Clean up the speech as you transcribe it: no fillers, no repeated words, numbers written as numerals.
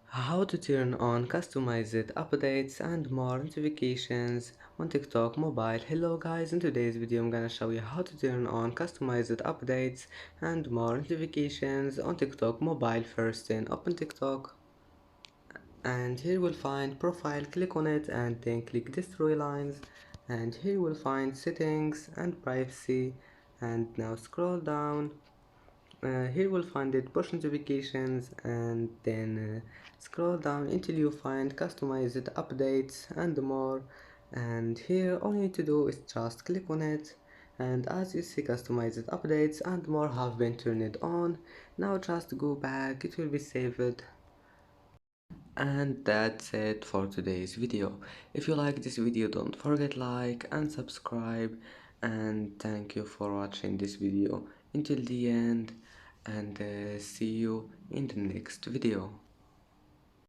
How to turn on customized updates and more notifications on TikTok mobile. Hello guys, in today's video I'm gonna show you how to turn on customized updates and more notifications on TikTok mobile. First, then open TikTok and here we'll find profile, click on it and then click destroy lines, and here we'll find settings and privacy, and now scroll down. Here we'll find it push notifications, and then scroll down until you find customized updates and more, and here all you need to do is just click on it, and as you see customized updates and more have been turned on. Now just go back, it will be saved. And that's it for today's video. If you like this video, don't forget like and subscribe, and thank you for watching this video until the end, and see you in the next video.